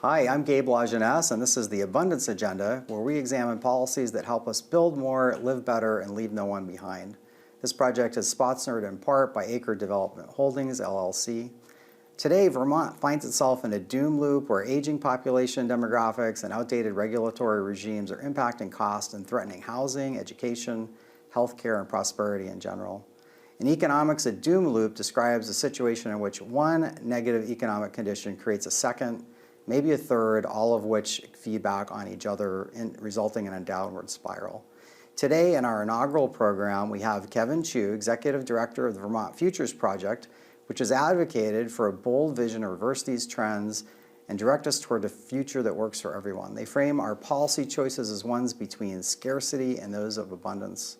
Hi, I'm Gabe Lajeunesse, and this is the Abundance Agenda, where we examine policies that help us build more, live better, and leave no one behind. This project is sponsored in part by Acre Development Holdings, LLC. Today, Vermont finds itself in a doom loop where aging population demographics and outdated regulatory regimes are impacting cost and threatening housing, education, healthcare, and prosperity in general. In economics, a doom loop describes a situation in which one negative economic condition creates a second, maybe a third, all of which feedback on each other, resulting in a downward spiral. Today, in our inaugural program, we have Kevin Chu, Executive Director of the Vermont Futures Project, which has advocated for a bold vision to reverse these trends and direct us toward a future that works for everyone. They frame our policy choices as ones between scarcity and those of abundance.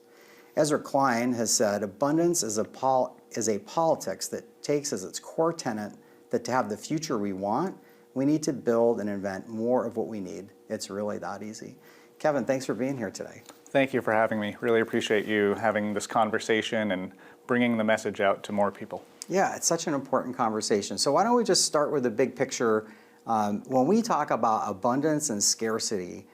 Ezra Klein has said, abundance is a politics that takes as its core tenet that to have the future we want, we need to build and invent more of what we need. It's really that easy. Kevin, thanks for being here today. Thank you for having me. Really appreciate you having this conversation and bringing the message out to more people. Yeah, it's such an important conversation. So why don't we just start with the big picture. When we talk about abundance and scarcity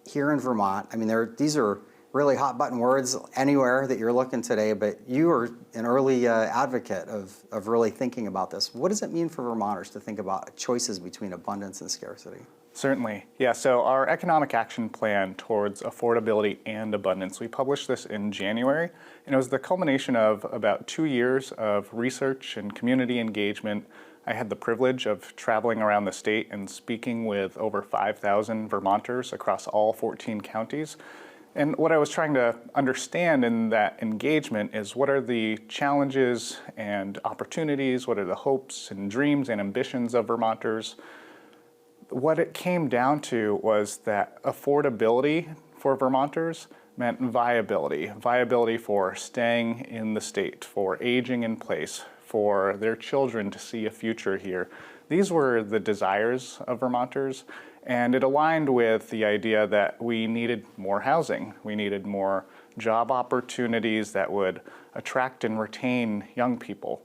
here in Vermont, I mean, these are really hot button words anywhere that you're looking today, but you are an early advocate of really thinking about this. What does it mean for Vermonters to think about choices between abundance and scarcity? Certainly. Yeah, so our economic action plan towards affordability and abundance, we published this in January, and it was the culmination of about 2 years of research and community engagement. I had the privilege of traveling around the state and speaking with over 5,000 Vermonters across all 14 counties. And what I was trying to understand in that engagement is what are the challenges and opportunities, what are the hopes and dreams and ambitions of Vermonters. What it came down to was that affordability for Vermonters meant viability. Viability for staying in the state, for aging in place, for their children to see a future here. These were the desires of Vermonters. And it aligned with the idea that we needed more housing. We needed more job opportunities that would attract and retain young people.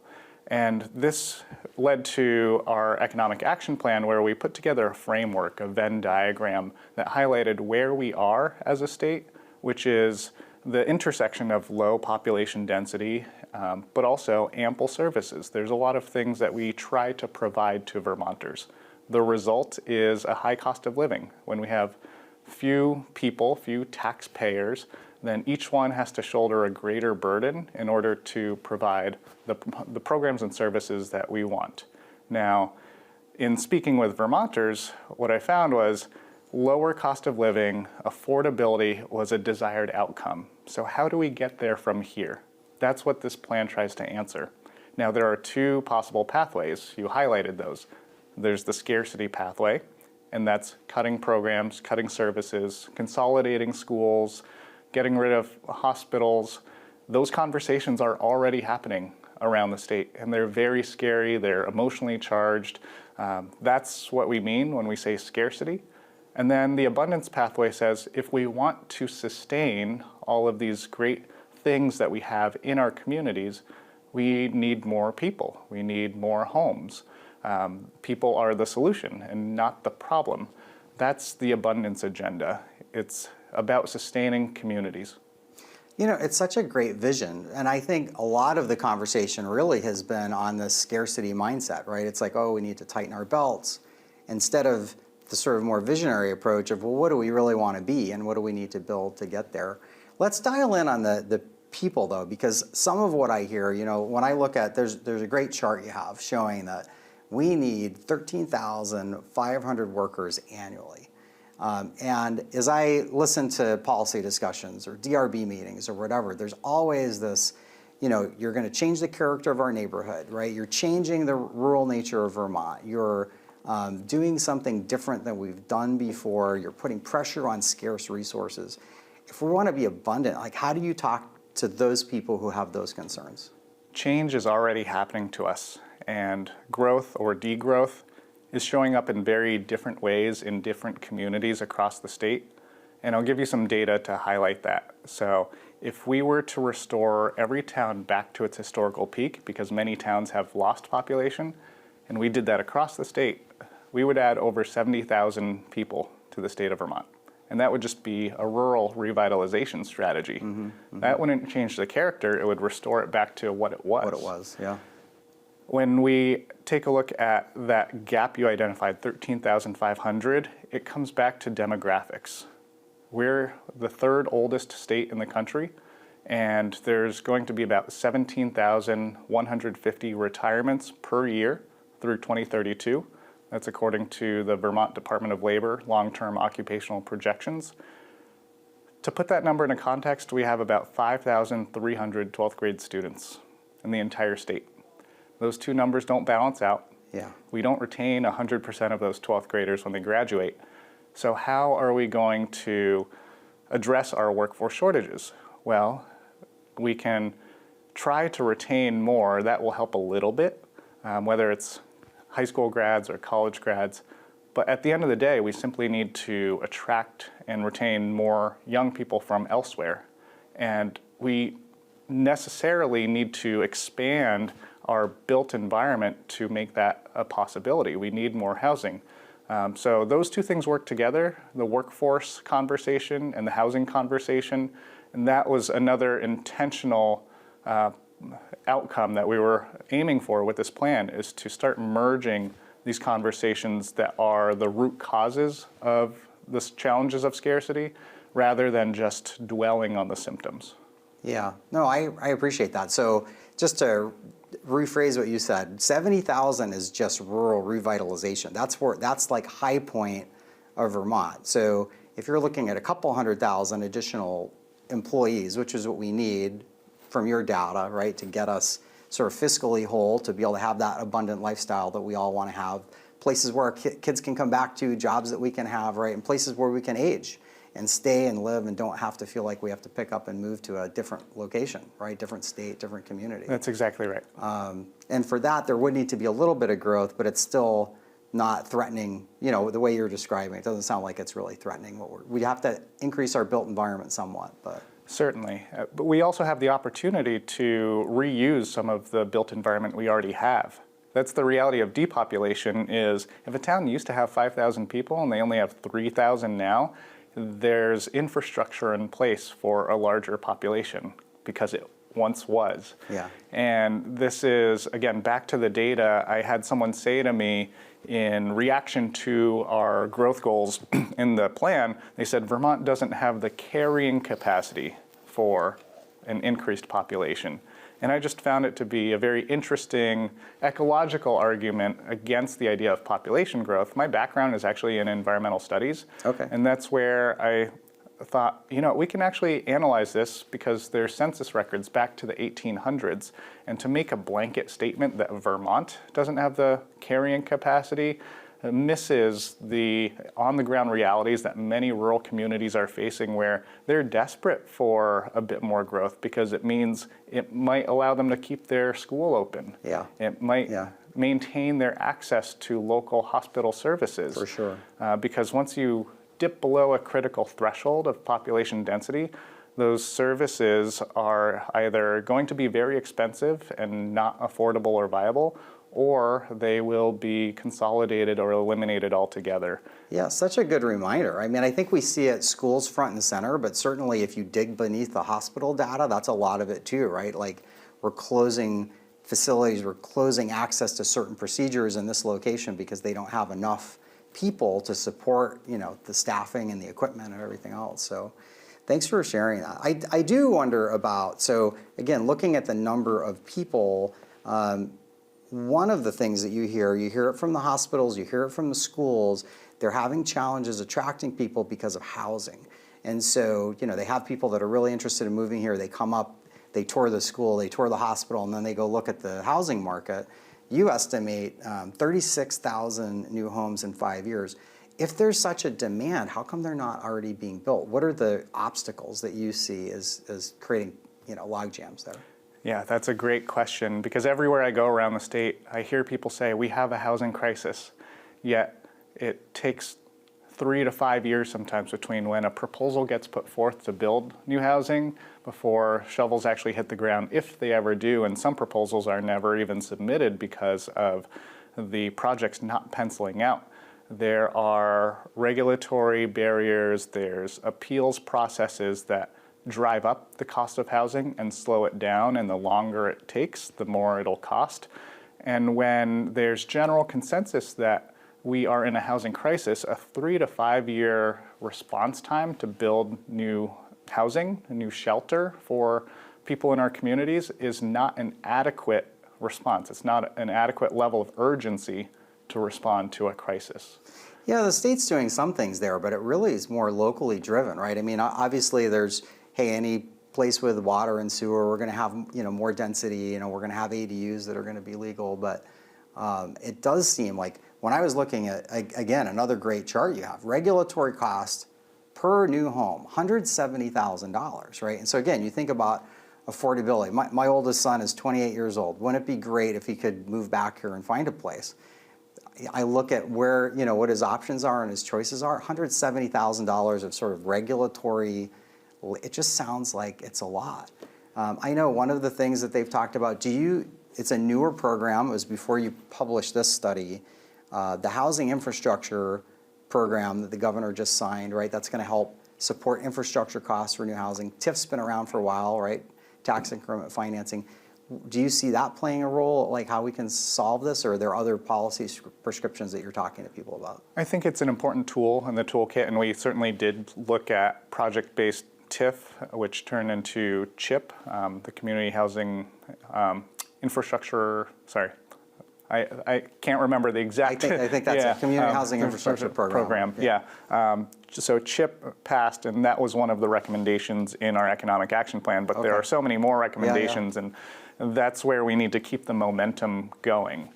And this led to our economic action plan, where we put together a framework, a Venn diagram that highlighted where we are as a state, which is the intersection of low population density, but also ample services. There's a lot of things that we try to provide to Vermonters. The result is a high cost of living. When we have few people, few taxpayers, then each one has to shoulder a greater burden in order to provide the programs and services that we want. Now, in speaking with Vermonters, what I found was lower cost of living, affordability was a desired outcome. So how do we get there from here? That's what this plan tries to answer. Now, there are two possible pathways. You highlighted those. There's the scarcity pathway, and that's cutting programs, cutting services, consolidating schools, getting rid of hospitals. Those conversations are already happening around the state, and they're very scary. They're emotionally charged. That's what we mean when we say scarcity. And then the abundance pathway says if we want to sustain all of these great things that we have in our communities, we need more people. We need more homes. People are the solution and not the problem. That's the abundance agenda. It's about sustaining communities. You know, it's such a great vision. And I think a lot of the conversation really has been on this scarcity mindset, right? It's like, oh, we need to tighten our belts, instead of the sort of more visionary approach of, well, what do we really want to be and what do we need to build to get there? Let's dial in on the people, though, because some of what I hear, you know, when I look at, there's a great chart you have showing that we need 13,500 workers annually. And as I listen to policy discussions or DRB meetings or whatever, there's always this, you know, you're going to change the character of our neighborhood, right? You're changing the rural nature of Vermont. You're doing something different than we've done before. You're putting pressure on scarce resources. If we want to be abundant, like, how do you talk to those people who have those concerns? Change is already happening to us, and growth or degrowth is showing up in very different ways in different communities across the state. And I'll give you some data to highlight that. So if we were to restore every town back to its historical peak, because many towns have lost population, and we did that across the state, we would add over 70,000 people to the state of Vermont. And that would just be a rural revitalization strategy. That wouldn't change the character, it would restore it back to what it was. What it was, yeah. When we take a look at that gap you identified, 13,500, it comes back to demographics. We're the third oldest state in the country, and there's going to be about 17,150 retirements per year through 2032. That's according to the Vermont Department of Labor long-term occupational projections. To put that number into context, we have about 5,300 12th grade students in the entire state. Those two numbers don't balance out. Yeah. We don't retain 100% of those 12th graders when they graduate. So how are we going to address our workforce shortages? Well, we can try to retain more. That will help a little bit, whether it's high school grads or college grads. But at the end of the day, we simply need to attract and retain more young people from elsewhere. And we necessarily need to expand our built environment to make that a possibility. We need more housing. So those two things work together, the workforce conversation and the housing conversation. And that was another intentional outcome that we were aiming for with this plan, is to start merging these conversations that are the root causes of the challenges of scarcity rather than just dwelling on the symptoms. Yeah, no, I appreciate that. So just to rephrase what you said, 70,000 is just rural revitalization. That's like high point of Vermont. So if you're looking at a couple 100,000 additional employees, which is what we need from your data, right, to get us sort of fiscally whole, to be able to have that abundant lifestyle that we all want to have, places where our kids can come back to, jobs that we can have, right, and places where we can age and stay and live and don't have to feel like we have to pick up and move to a different location, right, different state, different community. That's exactly right. And for that, there would need to be a little bit of growth, but it's still not threatening, you know, the way you're describing. It doesn't sound like it's really threatening. We have to increase our built environment somewhat, but. Certainly, but we also have the opportunity to reuse some of the built environment we already have. That's the reality of depopulation, is if a town used to have 5,000 people and they only have 3,000 now, there's infrastructure in place for a larger population because it once was. Yeah. And this is, again, back to the data. I had someone say to me in reaction to our growth goals in the plan, they said Vermont doesn't have the carrying capacity for an increased population. And I just found it to be a very interesting ecological argument against the idea of population growth. My background is actually in environmental studies. Okay. And that's where I thought, you know, we can actually analyze this because there's census records back to the 1800s. And to make a blanket statement that Vermont doesn't have the carrying capacity misses the on-the-ground realities that many rural communities are facing, where they're desperate for a bit more growth because it means it might allow them to keep their school open. Yeah. It might Yeah. maintain their access to local hospital services. For sure. Because once you dip below a critical threshold of population density, those services are either going to be very expensive and not affordable or viable, or they will be consolidated or eliminated altogether. Yeah, such a good reminder. I mean, I think we see it schools front and center, but certainly if you dig beneath the hospital data, that's a lot of it too, right? Like, we're closing facilities, we're closing access to certain procedures in this location because they don't have enough people to support, you know, the staffing and the equipment and everything else. So thanks for sharing that. I do wonder about, so again, looking at the number of people, one of the things that you hear it from the hospitals, you hear it from the schools, they're having challenges attracting people because of housing. And so, you know, they have people that are really interested in moving here, they come up, they tour the school, they tour the hospital, and then they go look at the housing market. You estimate 36,000 new homes in 5 years. If there's such a demand, how come they're not already being built? What are the obstacles that you see as creating, you know, log jams there? Yeah, that's a great question, because everywhere I go around the state, I hear people say we have a housing crisis, yet it takes 3 to 5 years sometimes between when a proposal gets put forth to build new housing before shovels actually hit the ground, if they ever do. And some proposals are never even submitted because of the projects not penciling out. There are regulatory barriers, there's appeals processes that drive up the cost of housing and slow it down, and the longer it takes, the more it'll cost. And when there's general consensus that we are in a housing crisis, a 3 to 5 year response time to build new housing, a new shelter for people in our communities is not an adequate response. It's not an adequate level of urgency to respond to a crisis. Yeah, the state's doing some things there, but it really is more locally driven, right? I mean, obviously there's, hey, any place with water and sewer, we're going to have, more density, we're going to have ADUs that are going to be legal, but it does seem like when I was looking at, again, another great chart you have, regulatory cost per new home, $170,000, right? And so again, you think about affordability. My oldest son is 28 years old. Wouldn't it be great if he could move back here and find a place? I look at where, what his options are and his choices are, $170,000 of sort of regulatory, it just sounds like it's a lot. I know one of the things that they've talked about, it's a newer program, it was before you published this study, the housing infrastructure program that the governor just signed, right? That's going to help support infrastructure costs for new housing. TIF's been around for a while, right? Tax increment financing. Do you see that playing a role, like how we can solve this, or are there other policy prescriptions that you're talking to people about? I think it's an important tool in the toolkit, and we certainly did look at project-based TIF, which turned into CHIP, the Community Housing Infrastructure, sorry, I can't remember the exact. I think that's a Community Housing Infrastructure Program. So CHIP passed, and that was one of the recommendations in our economic action plan, but there are so many more recommendations, and that's where we need to keep the momentum going.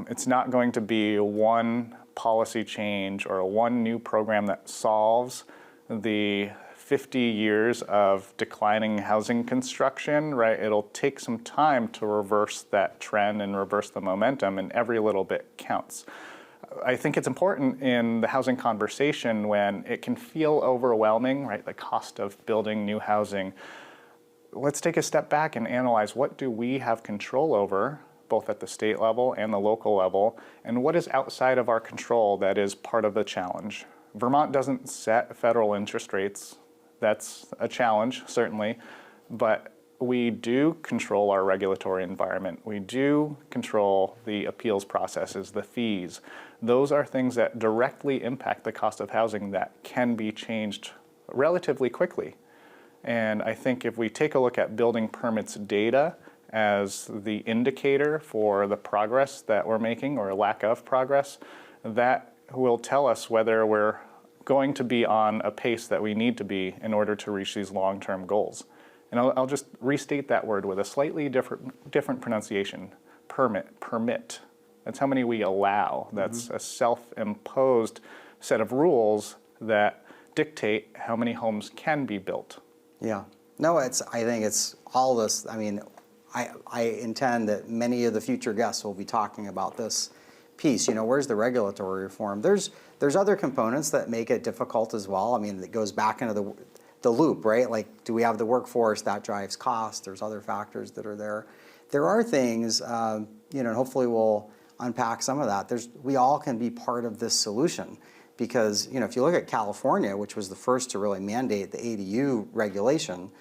It's not going to be one policy change or one new program that solves the 50 years of declining housing construction, right? It'll take some time to reverse that trend and reverse the momentum, and every little bit counts. I think it's important in the housing conversation when it can feel overwhelming, right? The cost of building new housing. Let's take a step back and analyze, what do we have control over, both at the state level and the local level, and what is outside of our control that is part of the challenge? Vermont doesn't set federal interest rates. That's a challenge, certainly, but we do control our regulatory environment. We do control the appeals processes, the fees. Those are things that directly impact the cost of housing that can be changed relatively quickly. And I think if we take a look at building permits data as the indicator for the progress that we're making or lack of progress, that will tell us whether we're going to be on a pace that we need to be in order to reach these long-term goals. And I'll just restate that word with a slightly different pronunciation, permit. That's how many we allow. That's a self-imposed set of rules that dictate how many homes can be built. Yeah. No, I think it's all this. I mean, I intend that many of the future guests will be talking about this piece. Where's the regulatory reform? There's other components that make it difficult as well. I mean, it goes back into the loop, right? Like, do we have the workforce? That drives cost. There's other factors that are there. There are things, and hopefully we'll unpack some of that. We all can be part of this solution because, if you look at California, which was the first to really mandate the ADU regulation,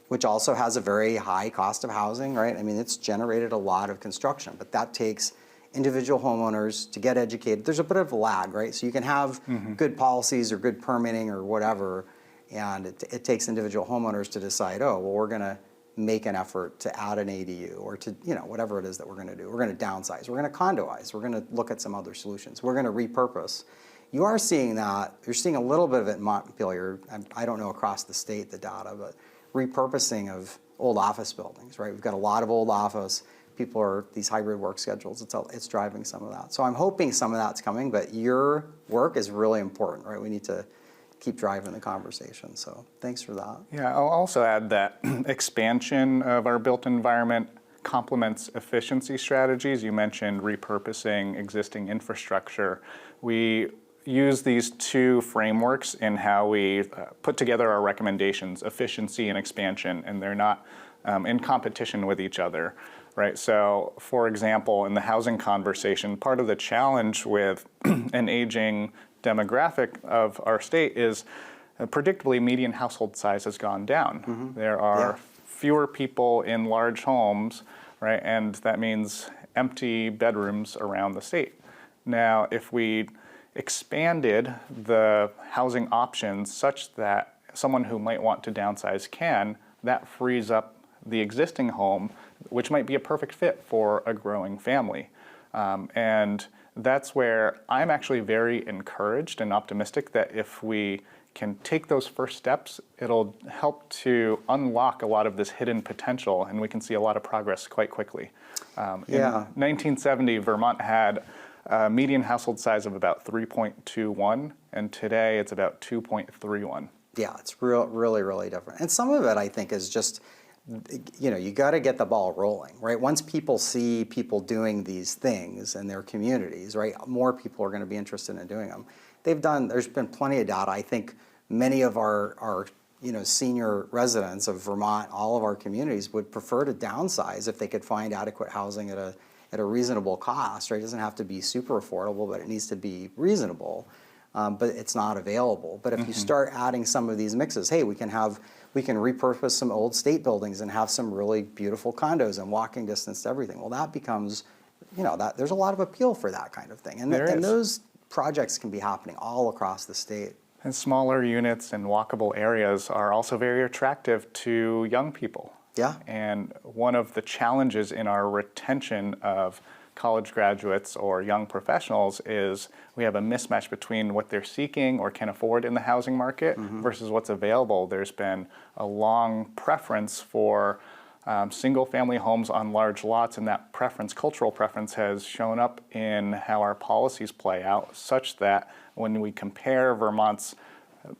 which also has a very high cost of housing, right? I mean, it's generated a lot of construction, but that takes individual homeowners to get educated. There's a bit of a lag, right? So you can have good policies or good permitting or whatever, and it takes individual homeowners to decide, oh, well, we're going to make an effort to add an ADU or to, whatever it is that we're going to do. We're going to downsize. We're going to condoize. We're going to look at some other solutions. We're going to repurpose. You are seeing that. You're seeing a little bit of it in Montpelier. I don't know across the state the data, but repurposing of old office buildings, right? We've got a lot of old office. People are, these hybrid work schedules, it's driving some of that. So I'm hoping some of that's coming, but your work is really important, right? We need to keep driving the conversation. So thanks for that. Yeah, I'll also add that expansion of our built environment complements efficiency strategies. You mentioned repurposing existing infrastructure. We use these two frameworks in how we put together our recommendations, efficiency and expansion, and they're not in competition with each other. right? So, for example, in the housing conversation, part of the challenge with an aging demographic of our state is predictably median household size has gone down. There are fewer people in large homes, right? And that means empty bedrooms around the state. Now, if we expanded the housing options such that someone who might want to downsize can, that frees up the existing home, which might be a perfect fit for a growing family. And that's where I'm actually very encouraged and optimistic that if we can take those first steps, it'll help to unlock a lot of this hidden potential, and we can see a lot of progress quite quickly. In 1970, Vermont had a median household size of about 3.21, and today it's about 2.31. Yeah, it's really, really different. And some of it, I think, is just, you got to get the ball rolling, right? Once people see people doing these things in their communities, right, more people are going to be interested in doing them. There's been plenty of data. I think many of our senior residents of Vermont, all of our communities would prefer to downsize if they could find adequate housing at a reasonable cost, right? It doesn't have to be super affordable, but it needs to be reasonable. But it's not available. But if you start adding some of these mixes, hey, we can repurpose some old state buildings and have some really beautiful condos and walking distance to everything. Well, that becomes, there's a lot of appeal for that kind of thing. And those projects can be happening all across the state. And smaller units and walkable areas are also very attractive to young people. Yeah. And one of the challenges in our retention of college graduates or young professionals is we have a mismatch between what they're seeking or can afford in the housing market versus what's available. There's been a long preference for single-family homes on large lots, and that cultural preference, has shown up in how our policies play out, such that when we compare Vermont's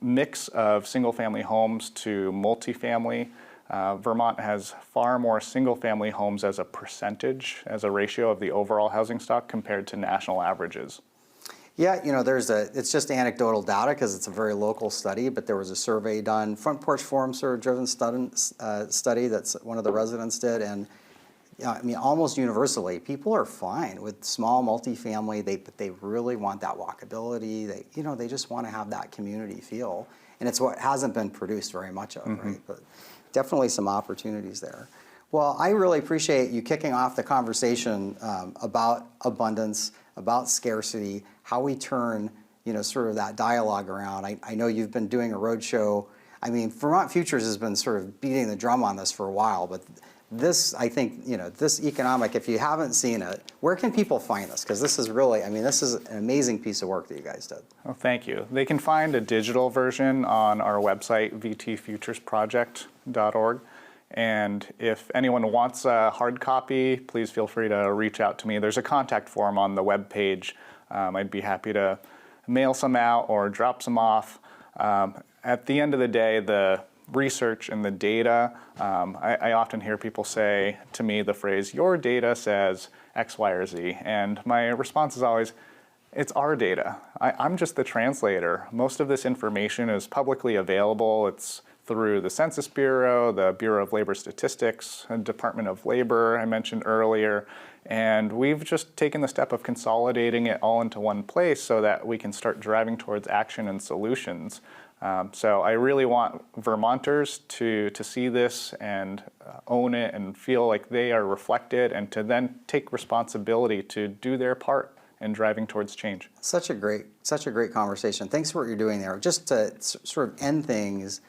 mix of single-family homes to multifamily, Vermont has far more single-family homes as a percentage, as a ratio of the overall housing stock compared to national averages. Yeah, it's just anecdotal data because it's a very local study, but there was a survey done, Front Porch Forum sort of driven study that's one of the residents did, and almost universally, people are fine with small multifamily. They really want that walkability. They just want to have that community feel, and it's what hasn't been produced very much of, right? But definitely some opportunities there. Well, I really appreciate you kicking off the conversation about abundance, about scarcity, how we turn, sort of that dialogue around. I know you've been doing a roadshow. Vermont Futures has been sort of beating the drum on this for a while, but this, I think, this economic, if you haven't seen it, where can people find this? Because this is really, this is an amazing piece of work that you guys did. Well, thank you. They can find a digital version on our website, vtfuturesproject.org. And if anyone wants a hard copy, please feel free to reach out to me. There's a contact form on the webpage. I'd be happy to mail some out or drop some off. At the end of the day, the research and the data, I often hear people say to me the phrase, your data says X, Y, or Z. And my response is always, it's our data. I'm just the translator. Most of this information is publicly available. It's through the Census Bureau, the Bureau of Labor Statistics, the Department of Labor I mentioned earlier, and we've just taken the step of consolidating it all into one place so that we can start driving towards action and solutions. So I really want Vermonters to see this and own it and feel like they are reflected, and to then take responsibility to do their part in driving towards change. Such a great conversation. Thanks for what you're doing there. Just to sort of end things,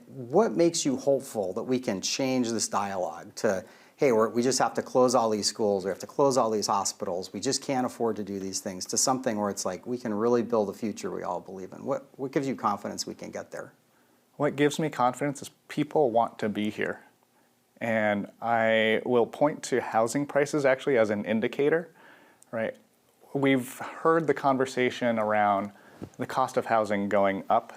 what makes you hopeful that we can change this dialogue to, hey, we just have to close all these schools, we have to close all these hospitals, we just can't afford to do these things, to something where it's like we can really build a future we all believe in? What gives you confidence we can get there? What gives me confidence is people want to be here. And I will point to housing prices actually as an indicator, right? We've heard the conversation around the cost of housing going up,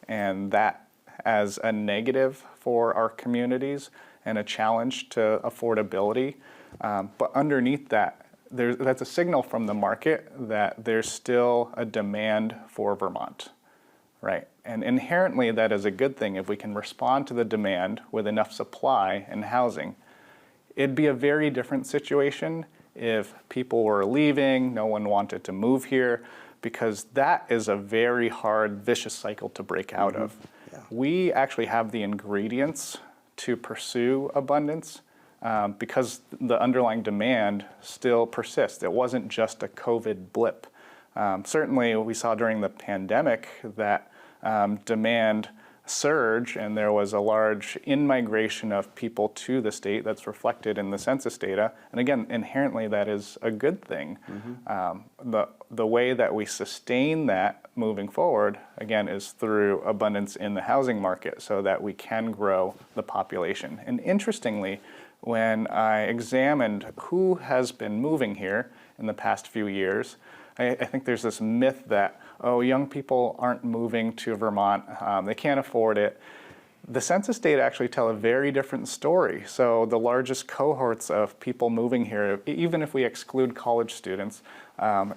and that as a negative for our communities and a challenge to affordability. But underneath that, that's a signal from the market that there's still a demand for Vermont, right? And inherently that is a good thing if we can respond to the demand with enough supply and housing. It'd be a very different situation if people were leaving, no one wanted to move here, because that is a very hard, vicious cycle to break out of. Yeah. We actually have the ingredients to pursue abundance because the underlying demand still persists. It wasn't just a COVID blip. Certainly, we saw during the pandemic that demand surge, and there was a large in-migration of people to the state that's reflected in the census data. And again, inherently, that is a good thing. The way that we sustain that moving forward, again, is through abundance in the housing market so that we can grow the population. And interestingly, when I examined who has been moving here in the past few years, I think there's this myth that, oh, young people aren't moving to Vermont, they can't afford it. The census data actually tell a very different story. So the largest cohorts of people moving here, even if we exclude college students,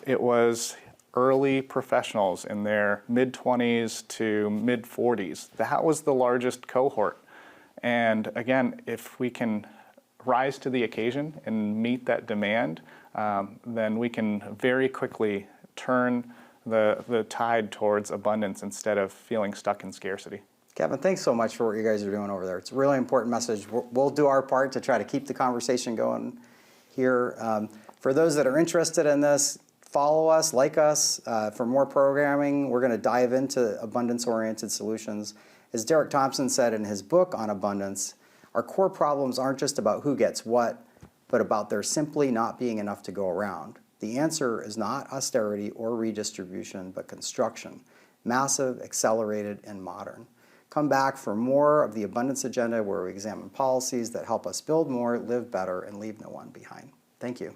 it was early professionals in their mid-20s to mid-40s. That was the largest cohort. And again, if we can rise to the occasion and meet that demand, then we can very quickly turn the tide towards abundance instead of feeling stuck in scarcity. Kevin, thanks so much for what you guys are doing over there. It's a really important message. We'll do our part to try to keep the conversation going here. For those that are interested in this, follow us, like us. For more programming, we're going to dive into abundance-oriented solutions. As Derek Thompson said in his book on abundance, our core problems aren't just about who gets what, but about there simply not being enough to go around. The answer is not austerity or redistribution, but construction, massive, accelerated, and modern. Come back for more of the Abundance Agenda, where we examine policies that help us build more, live better, and leave no one behind. Thank you.